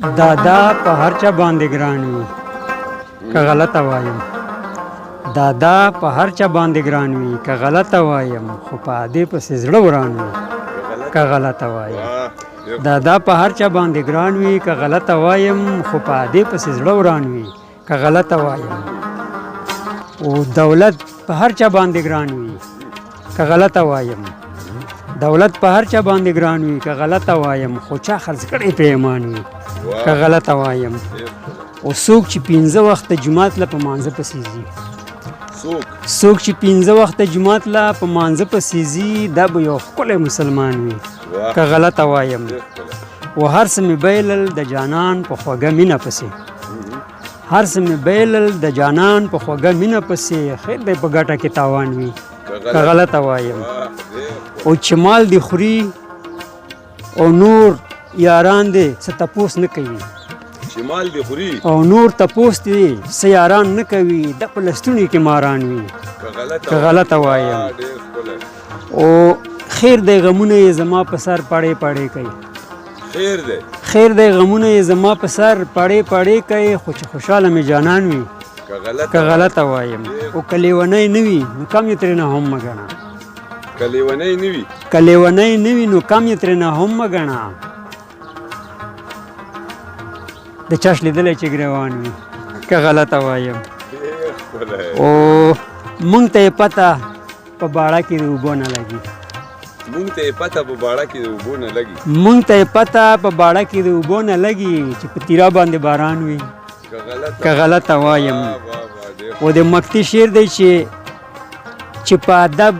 دادا په هر چا باندې ګران وي که غلطه وایم دادا په هر چا باندې ګران وي که غلطه وایم خو په ادې پسې زړه وران وي که غلطه وایم دادا په هر چا باندې ګران وي که غلطه وایم خو په ادې پسې زړه وران وي که غلطه وایم او دولت په هر چا باندې ګران وي که غلطه وایم دولت په هر چا باندې ګران وي که غلطه وایم خو چا خرڅ کړی په ایمان وي که غلطه وایم او څوک چې 15 وخته جماعت له په مانځه پسې ځي څوک چې 15 وخته جماعت له په مانځه پسې ځي دا به یو ښکلی مسلمان وي که غلطه وایم و هر څه مې بیلل د جانان په خوږه مینه پسې هر څه مې بیلل د جانان په خوږه مینه پسې خیر دی په ګټه کې تاوان وي که غلطه وایم او چې مال دی خوري او نور یاران دی څه تپوس نه کوي چې مال دی خوري او نور تپوس دی څه یاران نه کوي د په لستوني کې ماران وي که غلطه وایم او خیر دی غمونه یې زما په سر پاړې پاړې کوي خیر دی غمونه یې زما په سر پاړې پاړې کوي خو چې خوشحاله مې جانان وي که غلطه وایم او که لیونی نه وي نو کم یې ترېنه هم مه ګڼه که لیونی نه وي نو کم یې ترېنه هم مه ګڼه د چاش لیدلی چې ګریوان وي که غلطه وایم او مونږ ته یې پته په باړه کې د اوبو نه لګي مونږ ته یې پته په باړه کې د اوبو نه لګي مونږ ته یې پته په باړه کې د اوبو نه لګي چې په تیرا باندې باران وي که غلطه وایم او د مکتي شعر دی چې په ادب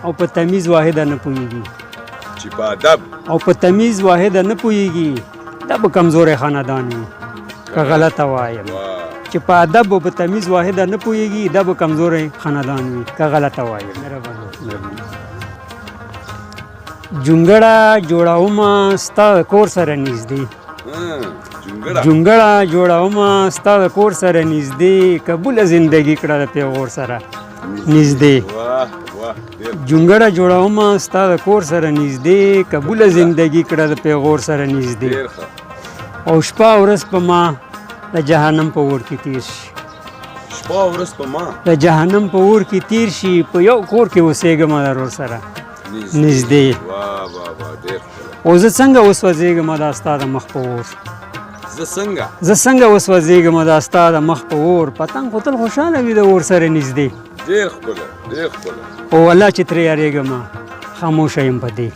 او په تمیز واحده نه پوهېږي چې په ادب او په تمیز واحده نه پوهېږي دا به کمزوری خاندان وي که غلطه وایم چې په ادب او په تمیز واحده نه پوهېږي دا به کمزوری خاندان وي که غلطه وایم جونګړه جوړومه ستا د کور سره نږدې جونګړه جوړومه ستا د کور سره نږدې قبوله زندګي کړه د پیغور سره نږدې جونګړه جوړومه ستا د کور سره نږدې قبوله زندګي کړه د پیغور سره نږدې او شپه ورځ په ما د جهنم په اور کې تیر شي شپه ورځ په ما د جهنم په اور کې تیر شي په یو کور کې اوسېږم د ورور سره نږدې او زه څنګه وسوځېږم دا ستا د مخ په اور زه څنګه وسوځېږم دا ستا د مخ په اور پتنګ خو تل خوشحاله وي د اور سره نږدې او والله چې ترې یارېږم خاموشه یم په دې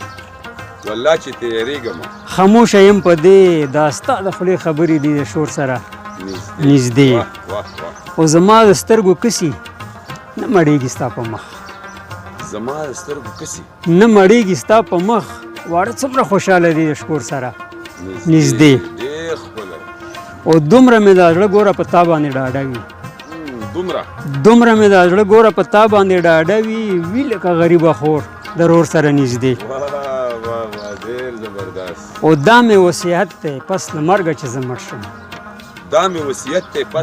خاموشه یم په دې دا ستا د خولې خبرې دي د شور سره نږدې او زما د سترګو کسي نه مړېږي ستا په مخ نه مړېږي ستا په مخ واړه څومره خوشحاله دي د شکور سره نږدې او دومره مې دا زړه ګوره په تا باندې ډاډه وي دومره مې دا زړه ګوره په تا باندې ډاډه وي وي لکه غریبه خور د رور سره نږدې او دا مې وصیت دی پس له مرګه چې زه مړ شم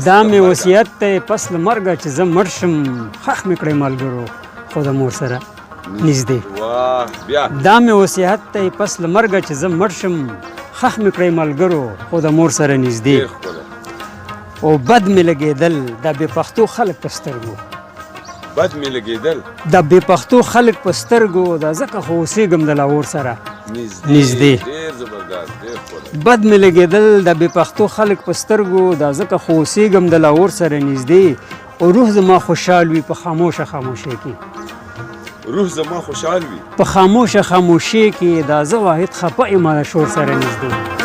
دا مې وصیت دی پس له مرګه چې زه مړ شم خښ مې کړی ملګرو خو د مور سره نږدې دا مې وصیت دی پس له مرګه چې زه مړ شم خښ مې کړی ملګرو خو د مور سره نږدې او بد مې لګېدل د بې پښتو خلک په سترګو د بې پښتو خلک په سترګو دا ځکه خو اوسېږم د لاور سره نږدې بد مې لګېدل د بې پښتو خلک په سترګو دا ځکه خو اوسېږم د لاور سره نږدې او روح زما خوشحال وي په خاموشه خاموشۍ کې په خاموشه خاموشۍ کې دا زه واحد خفه یم د شور سره نږدې